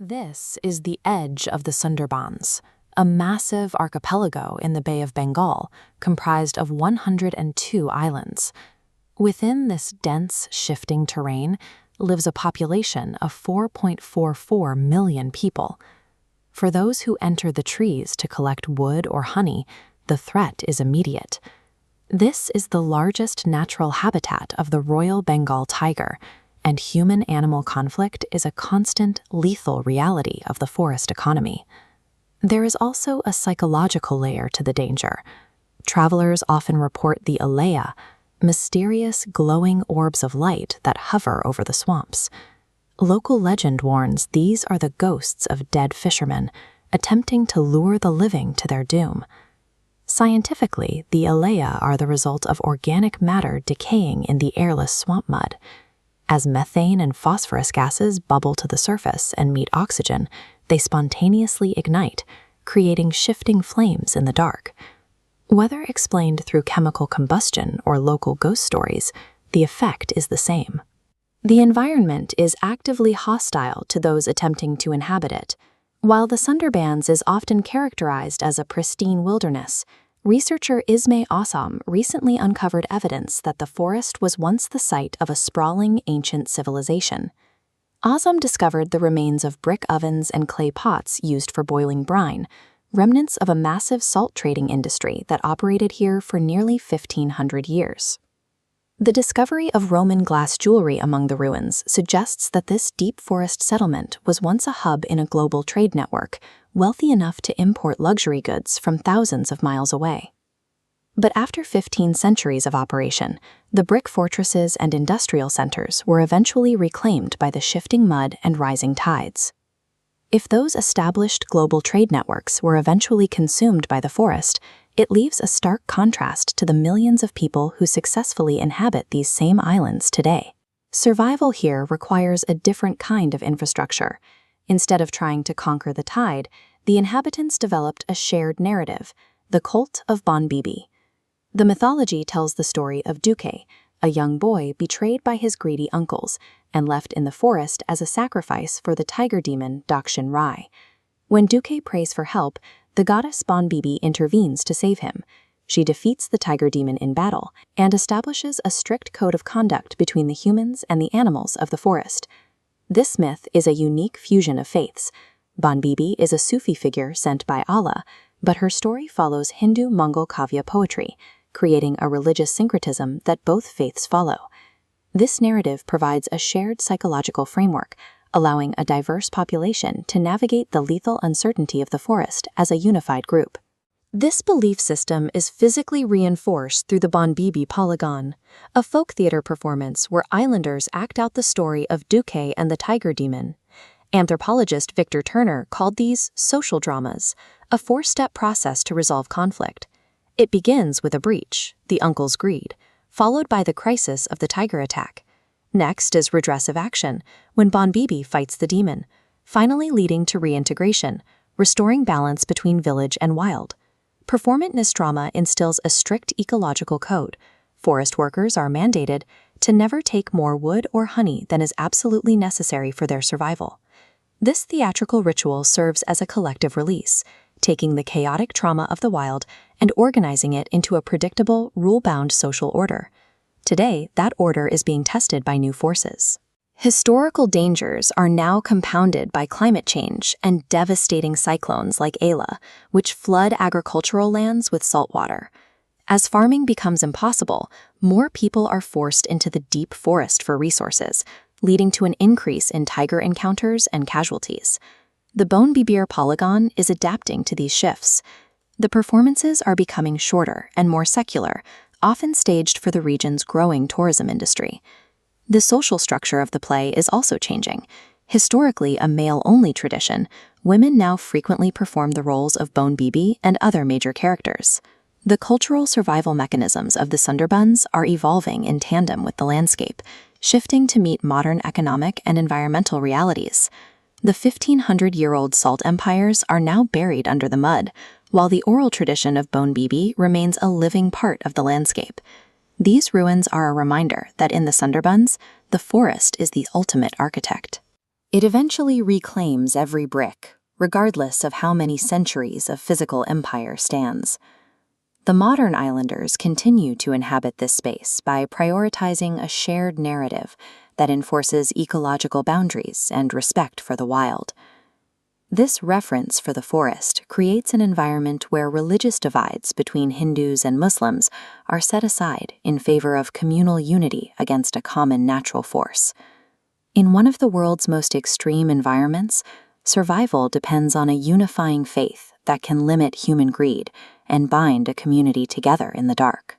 This is the edge of the Sundarbans, a massive archipelago in the Bay of Bengal comprised of 102 islands. Within this dense, shifting terrain lives a population of 4.44 million people. For those who enter the trees to collect wood or honey, the threat is immediate. This is the largest natural habitat of the Royal Bengal tiger, and human-animal conflict is a constant, lethal reality of the forest economy. There is also a psychological layer to the danger. Travelers often report the alea, mysterious glowing orbs of light that hover over the swamps. Local legend warns these are the ghosts of dead fishermen, attempting to lure the living to their doom. Scientifically, the alea are the result of organic matter decaying in the airless swamp mud. As methane and phosphorus gases bubble to the surface and meet oxygen, they spontaneously ignite, creating shifting flames in the dark. Whether explained through chemical combustion or local ghost stories, the effect is the same. The environment is actively hostile to those attempting to inhabit it. While the Sundarbans is often characterized as a pristine wilderness, researcher Ismay Assam recently uncovered evidence that the forest was once the site of a sprawling ancient civilization. Assam discovered the remains of brick ovens and clay pots used for boiling brine, remnants of a massive salt trading industry that operated here for nearly 1,500 years. The discovery of Roman glass jewelry among the ruins suggests that this deep forest settlement was once a hub in a global trade network, wealthy enough to import luxury goods from thousands of miles away. But after 15 centuries of operation, the brick fortresses and industrial centers were eventually reclaimed by the shifting mud and rising tides. If those established global trade networks were eventually consumed by the forest, it leaves a stark contrast to the millions of people who successfully inhabit these same islands today. Survival here requires a different kind of infrastructure. Instead of trying to conquer the tide, the inhabitants developed a shared narrative, the cult of Bon Bibi. The mythology tells the story of Duke, a young boy betrayed by his greedy uncles and left in the forest as a sacrifice for the tiger demon Dakshin Rai. When Duke prays for help, the goddess Bon Bibi intervenes to save him. She defeats the tiger demon in battle and establishes a strict code of conduct between the humans and the animals of the forest. This myth is a unique fusion of faiths. Bon Bibi is a Sufi figure sent by Allah, but her story follows Hindu-Mongol Kavya poetry, creating a religious syncretism that both faiths follow. This narrative provides a shared psychological framework, allowing a diverse population to navigate the lethal uncertainty of the forest as a unified group. This belief system is physically reinforced through the Bon Bibi Polygon, a folk theater performance where islanders act out the story of Duque and the tiger demon. Anthropologist Victor Turner called these social dramas, a four-step process to resolve conflict. It begins with a breach, the uncle's greed, followed by the crisis of the tiger attack. Next is redressive action, when Bon Bibi fights the demon, finally leading to reintegration, restoring balance between village and wild. Performance drama instills a strict ecological code. Forest workers are mandated to never take more wood or honey than is absolutely necessary for their survival. This theatrical ritual serves as a collective release, taking the chaotic trauma of the wild and organizing it into a predictable, rule-bound social order. Today, that order is being tested by new forces. Historical dangers are now compounded by climate change and devastating cyclones like Ayla, which flood agricultural lands with salt water. As farming becomes impossible, more people are forced into the deep forest for resources, leading to an increase in tiger encounters and casualties. The Bon Bibi Polygon is adapting to these shifts. The performances are becoming shorter and more secular, often staged for the region's growing tourism industry. The social structure of the play is also changing. Historically a male-only tradition, women now frequently perform the roles of Bon Bibi and other major characters. The cultural survival mechanisms of the Sundarbans are evolving in tandem with the landscape, shifting to meet modern economic and environmental realities. The 1,500-year-old salt empires are now buried under the mud, while the oral tradition of Bon Bibi remains a living part of the landscape. These ruins are a reminder that in the Sundarbans, the forest is the ultimate architect. It eventually reclaims every brick, regardless of how many centuries of physical empire stands. The modern islanders continue to inhabit this space by prioritizing a shared narrative that enforces ecological boundaries and respect for the wild. This reverence for the forest creates an environment where religious divides between Hindus and Muslims are set aside in favor of communal unity against a common natural force. In one of the world's most extreme environments, survival depends on a unifying faith that can limit human greed and bind a community together in the dark.